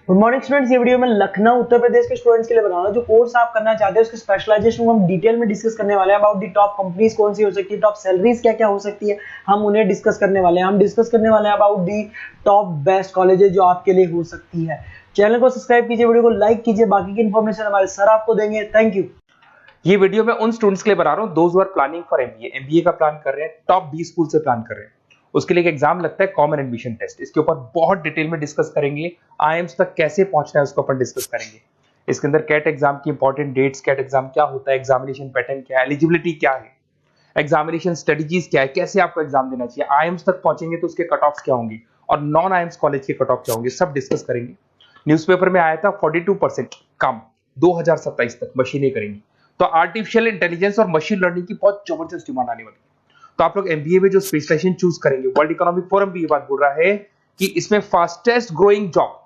Good morning students. ये video मैं लखनऊ उत्तर प्रदेश के स्टूडेंट्स के लिए बना रहा हूँ। जो कोर्स आप करना चाहते हैं उसके स्पेशलाइजेशन को हम डिटेल में डिस्कस करने वाले हैं। अबाउट दी टॉप कंपनीज कौन सी हो सकती है, टॉप सैलरीज क्या क्या हो सकती है, हम उन्हें डिस्कस करने वाले हैं। हम डिस्कस करने वाले हैं about the top best colleges जो आपके लिए हो सकती है। चैनल को सब्सक्राइब कीजिए, वीडियो को लाइक कीजिए। बाकी की इन्फॉर्मेशन हमारे सर आपको देंगे। Thank you. ये वीडियो मैं उन स्टूडेंट्स के लिए बना रहा हूँ those who are planning for MBA का प्लान कर रहे हैं, टॉप 20 स्कूल से प्लान कर रहे हैं। उसके लिए एक एग्जाम लगता है कॉमन एडमिशन टेस्ट। इसके ऊपर बहुत डिटेल में डिस्कस करेंगे। आईएम्स तक कैसे पहुंचना है उसको अपन डिस्कस करेंगे। इसके अंदर कैट एग्जाम की इंपॉर्टेंट डेट्स, कैट एग्जाम क्या होता है, एग्जामिनेशन पैटर्न क्या है, एलिजिबिलिटी क्या है, एग्जामिनेशन स्ट्रेटजीज क्या है, कैसे आपको एग्जाम देना चाहिए, आईएम्स तक पहुंचेंगे तो उसके कट ऑफ क्या होंगे और नॉन आईएम्स कॉलेज के कट ऑफ क्या होंगे, सब डिस्कस करेंगे। न्यूज़पेपर में आया था 42% कम 2027 तक मशीनें करेंगी। तो आर्टिफिशियल इंटेलिजेंस और मशीन लर्निंग की बहुत जबरदस्त डिमांड आने वाली है। तो आप लोग एमबीए में जो स्पेशलाइजेशन चूज करेंगे, वर्ल्ड इकोनॉमिक फोरम भी ये बात बोल रहा है कि इसमें फास्टेस्ट ग्रोइंग जॉब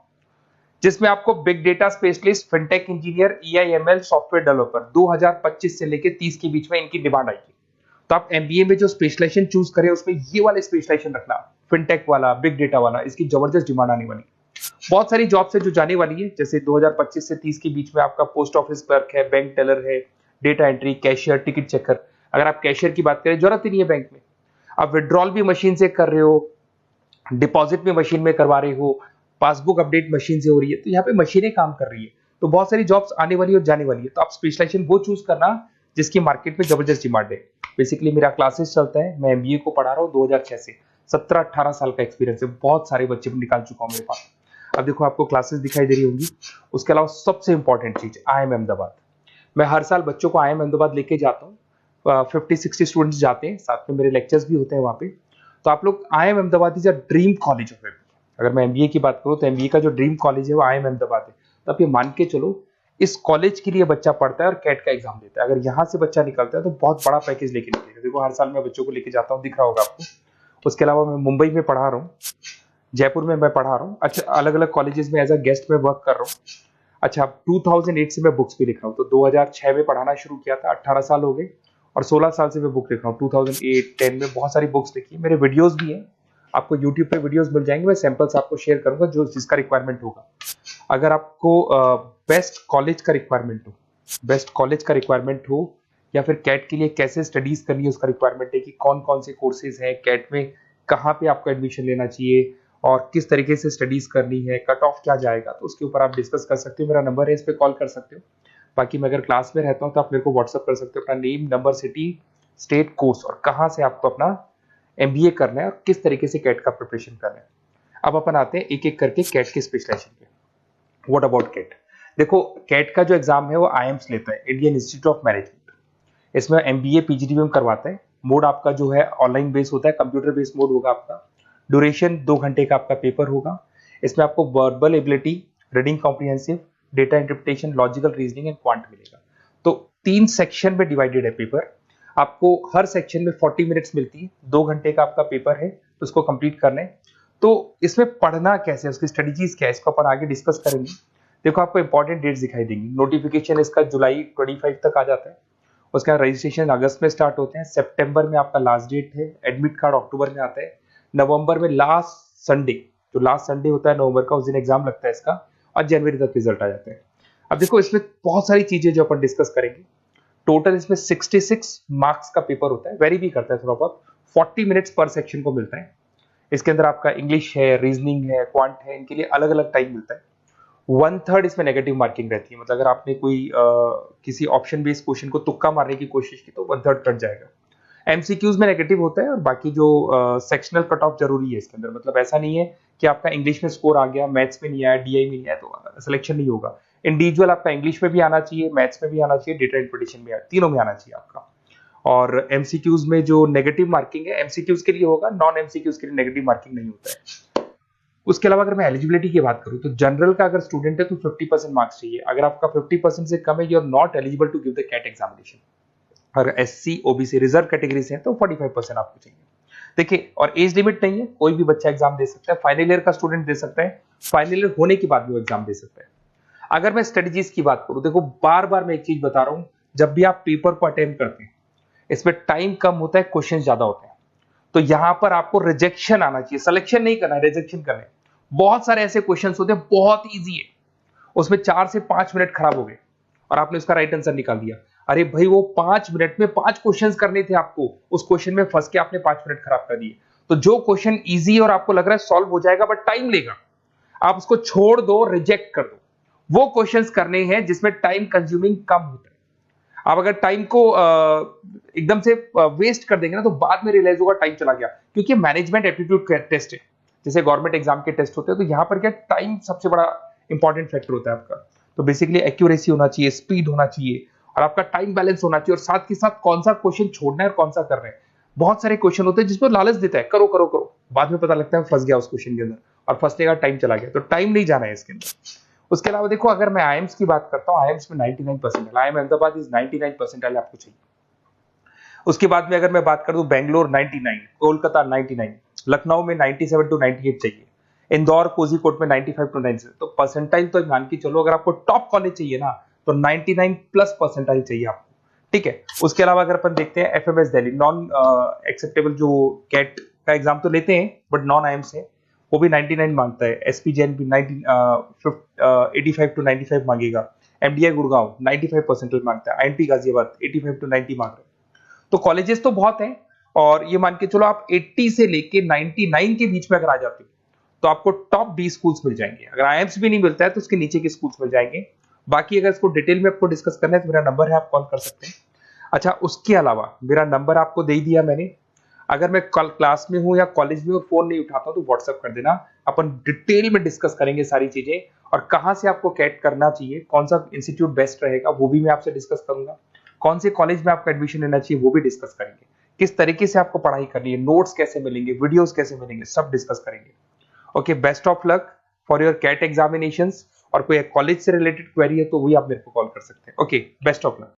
जिसमें आपको big data specialist, fintech engineer, AI ML software developer 2025 से लेकर 30 के बीच में इनकी डिमांड आएगी। तो आप एमबीए में जो स्पेशलाइजेशन चूज करें उसमें ये वाले स्पेशलाइजेशन रखना, फिनटेक वाला, बिग डेटा वाला, इसकी जबरदस्त डिमांड आने वाली। बहुत सारी जॉब्स है जो जाने वाली है, जैसे 2025 से 30 के बीच में आपका पोस्ट ऑफिस क्लर्क है, बैंक टेलर है, data entry, cashier, ticket checker. अगर आप कैशियर की बात करें, जरूरत ही नहीं है बैंक में, आप विड्रॉल भी मशीन से कर रहे हो, डिपॉजिट भी मशीन में करवा रहे हो, पासबुक अपडेट मशीन से हो रही है, तो यहाँ पे मशीनें काम कर रही है। तो बहुत सारी जॉब्स आने वाली और जाने वाली है। तो आप स्पेशलाइजेशन वो चूज करना जिसकी मार्केट में जबरदस्त डिमांड है। बेसिकली मेरा क्लासेस चलता है, मैं एमबीए को पढ़ा रहा हूँ 2006 से। 17-18 साल का एक्सपीरियंस है, बहुत सारे बच्चे निकाल चुका हूँ मेरे पास। अब देखो आपको क्लासेस दिखाई दे रही होंगी। उसके अलावा सबसे इंपॉर्टेंट चीज आईएम अहमदाबाद। मैं हर साल बच्चों को आईएम अहमदाबाद लेके जाता हूँ। 50-60 स्टूडेंट्स जाते हैं, साथ में मेरे लेक्चर्स भी होते हैं वहाँ पे। तो आप लोग, IIM Ahmedabad is a dream college of MBA. अगर मैं एमबीए की बात करूँ तो एमबीए का जो ड्रीम कॉलेज है वो आईएम अहमदाबाद है। तो आप ये मान के चलो, इस कॉलेज के लिए बच्चा पढ़ता है और कैट का एग्जाम देता है। अगर यहाँ से बच्चा निकलता है तो बहुत बड़ा पैकेज लेके निकलेगा। देखो हर साल मैं बच्चों को लेके जाता हूँ, दिख रहा होगा आपको। उसके अलावा मैं मुंबई में पढ़ा रहा हूँ, जयपुर में मैं पढ़ा रहा हूँ। अच्छा, अलग अलग कॉलेजेस में एज अ गेस्ट में वर्क कर रहा हूँ। अच्छा, 2008 से मैं बुक्स भी लिख रहा हूँ। तो 2006 में पढ़ाना शुरू किया था, 18 साल हो गए, और 16 साल से मैं बुक लिख रहा हूँ। 2008-10 में बहुत सारी बुक्स लिखी है। मेरे वीडियोस भी हैं, आपको यूट्यूब पे वीडियोस मिल जाएंगे। मैं सैंपल्स आपको शेयर करूंगा जो जिसका रिक्वायरमेंट होगा। अगर आपको बेस्ट कॉलेज का रिक्वायरमेंट हो या फिर कैट के लिए कैसे स्टडीज करनी है उसका रिक्वायरमेंट है कि कौन कौन से कोर्सेज हैं कैट में, कहाँ पे आपको एडमिशन लेना चाहिए और किस तरीके से स्टडीज करनी है, कट ऑफ क्या जाएगा, तो उसके ऊपर आप डिस्कस कर सकते हो। मेरा नंबर है, इस पर कॉल कर सकते हो। बाकी मैं अगर क्लास में रहता हूँ तो आप मेरे को व्हाट्सअप कर सकते हो अपना name, number, city, state, course और कहाँ से आपको अपना एमबीए करना है और किस तरीके से कैट का प्रिपरेशन करना है। अब अपन आते हैं एक एक करके कैट के स्पेशलाइजेशन पे। What about CAT? देखो, कैट का जो एग्जाम है वो आईएम्स लेता है, इंडियन इंस्टीट्यूट ऑफ मैनेजमेंट। इसमें एमबीए पीजीडीएम करवाता है। मोड आपका जो है ऑनलाइन बेस होता है, कंप्यूटर बेस्ड मोड होगा आपका। ड्यूरेशन 2 घंटे का आपका पेपर होगा। इसमें आपको verbal ability, reading comprehensive, data interpretation, logical reasoning and quant मिलेगा। तो 3 सेक्शन में डिवाइडेड है पेपर। आपको हर सेक्शन में 40 मिनट्स मिलती है। 2 घंटे का आपका पेपर है, तो उसको कंप्लीट करना है। तो इसमें पढ़ना कैसे है, उसकी स्ट्रेटजीज क्या है, इसको अपन आगे डिस्कस करेंगे। देखो आपको इंपॉर्टेंट डेट्स दिखाई देंगी। नोटिफिकेशन इसका जुलाई 25 तक आ जाता है। उसका रजिस्ट्रेशन अगस्त में स्टार्ट होते हैं, सितंबर में आपका लास्ट डेट है, एडमिट कार्ड अक्टूबर में आता है, नवंबर में लास्ट संडे, जो लास्ट संडे होता है नवंबर का, उस दिन एग्जाम लगता है इसका, और जनवरी तक रिजल्ट आ जाता है। अब देखो इसमें बहुत सारी चीजें जो अपन डिस्कस करेंगे। टोटल इसमें 66 मार्क्स का पेपर होता है, वेरी भी करता है थोड़ा बहुत। 40 मिनट्स पर सेक्शन को मिलता है। इसके अंदर आपका इंग्लिश है, रीजनिंग है, क्वांट है, इनके लिए अलग अलग टाइम मिलता है। 1/3 इसमें नेगेटिव मार्किंग रहती है। मतलब अगर आपने कोई किसी ऑप्शन बेस्ड क्वेश्चन को तुक्का मारने की कोशिश की तो 1/3 कट जाएगा। एमसीक्यूज में नेगेटिव होता है, और बाकी जो सेक्शनल कट ऑफ जरूरी है इसके अंदर। मतलब ऐसा नहीं है कि आपका इंग्लिश में स्कोर आ गया, मैथ्स में नहीं आया, डीआई में नहीं आया तो सिलेक्शन नहीं होगा। इंडिविजुअल आपका इंग्लिश में भी आना चाहिए, मैथ्स में भी आना चाहिए, डेटा इंटरप्रिटेशन में, तीनों में आना चाहिए आपका। और एमसीक्यूज में जो नेगेटिव मार्किंग है एमसीक्यूज के लिए होगा, नॉन एमसीक्यूज के लिए नेगेटिव मार्किंग नहीं होता है। उसके अलावा अगर मैं एलिजिबिलिटी की बात करूं तो जनरल का अगर स्टूडेंट है तो 50% मार्क्स चाहिए। अगर आपका 50% से कम है, you are not eligible to give the CAT examination. अगर एससी, ओबीसी, रिजर्व कैटेगरी से है तो 45% आपको चाहिए। देखिए, और एज लिमिट नहीं है, कोई भी बच्चा एग्जाम दे सकता है। फाइनल ईयर का स्टूडेंट दे सकता है, फाइनल ईयर होने के बाद भी वो एग्जाम दे सकता है। अगर मैं स्ट्रेटजीज की बात करूं, देखो बार बार मैं एक चीज बता रहा हूं, जब भी आप पेपर को अटेम्प्ट करते हैं इसमें टाइम कम होता है, क्वेश्चन ज्यादा होते हैं। तो यहां पर आपको रिजेक्शन आना चाहिए, सिलेक्शन नहीं करना है, रिजेक्शन करना है। बहुत सारे ऐसे क्वेश्चंस होते हैं, बहुत इजी है, उसमें 4 से 5 मिनट खराब हो गए और आपने उसका राइट आंसर निकाल दिया। अरे भाई वो 5 मिनट में 5 क्वेश्चंस करने थे आपको, उस क्वेश्चन में फंस के आपने 5 मिनट खराब कर दिए। तो जो क्वेश्चन इजी और आपको लग रहा है सॉल्व हो जाएगा बट टाइम लेगा, आप उसको छोड़ दो, रिजेक्ट कर दो। वो क्वेश्चंस करने हैं जिसमें टाइम कंज्यूमिंग कम होता है। आप अगर टाइम को एकदम से वेस्ट कर देंगे ना, तो बाद में रियलाइज होगा टाइम चला गया, क्योंकि मैनेजमेंट एप्टीट्यूड टेस्ट है, जैसे गवर्नमेंट एग्जाम के टेस्ट होते हैं। तो यहाँ पर क्या टाइम सबसे बड़ा इंपॉर्टेंट फैक्टर होता है आपका। तो बेसिकली एक्यूरेसी होना चाहिए, स्पीड होना चाहिए और आपका टाइम बैलेंस होना चाहिए, और साथ के साथ कौन सा क्वेश्चन छोड़ना है और कौन सा करना है। बहुत सारे क्वेश्चन होते हैं जिसमें लालच देता है, करो करो करो, बाद में पता लगता है फंस गया उस क्वेश्चन के अंदर, और फंसने का टाइम चला गया। तो टाइम नहीं जाना है इसके अंदर। उसके अलावा देखो, अगर मैं आईएम्स की बात करता हूँ, आईएम्स में 99% आईएम अहमदाबाद इज 99% आपको चाहिए। उसके बाद में अगर मैं बात कर दूं, बेंगलोर 99, कोलकाता 99, लखनऊ में 97 to 98 चाहिए, इंदौर कोझीकोड में 95 to 97। तो परसेंटाइल तो मान के चलो, अगर आपको टॉप कॉलेज चाहिए ना, तो 99 प्लस परसेंटाइल चाहिए आपको, ठीक है। उसके अलावा अगर अपन देखते हैं एफएमएस दिल्ली, नॉन एक्सेप्टेबल जो कैट का एग्जाम तो लेते हैं बट नॉन आईएम्स है, वो भी 99 मांगता है। एसपी जैन भी 85 to 95 मांगेगा। एमडीआई गुड़गांव 95% मांगता है। आईएनपी गाजियाबाद 85 to 90 मांग रहे हैं। तो कॉलेजेस तो बहुत हैं, और ये मान के चलो आप 80 से लेके 99 के बीच में अगर आ जाते हो तो आपको टॉप 20 स्कूल्स मिल जाएंगे। अगर आईएम्स भी नहीं मिलता है तो उसके नीचे के स्कूल्स मिल जाएंगे। बाकी अगर इसको डिटेल में आपको डिस्कस करना है तो मेरा नंबर है, आप कॉल कर सकते हैं। अच्छा, उसके अलावा मेरा नंबर आपको दे दिया मैंने, अगर मैं कल क्लास में हूं या कॉलेज में फोन नहीं उठाता तो व्हाट्सएप कर देना, अपन डिटेल में डिस्कस करेंगे सारी चीजें, और कहां से आपको कैट करना चाहिए, कौन सा इंस्टीट्यूट बेस्ट रहेगा वो भी मैं आपसे डिस्कस करूंगा, कौन से कॉलेज में आपका एडमिशन लेना चाहिए वो भी डिस्कस करेंगे, किस तरीके से आपको पढ़ाई करनी है, नोट्स कैसे मिलेंगे, वीडियोस कैसे मिलेंगे, सब डिस्कस करेंगे। Okay, best of luck for your CAT examinations. और कोई कॉलेज से रिलेटेड क्वेरी है तो वही आप मेरे को कॉल कर सकते हैं। Okay, best of luck.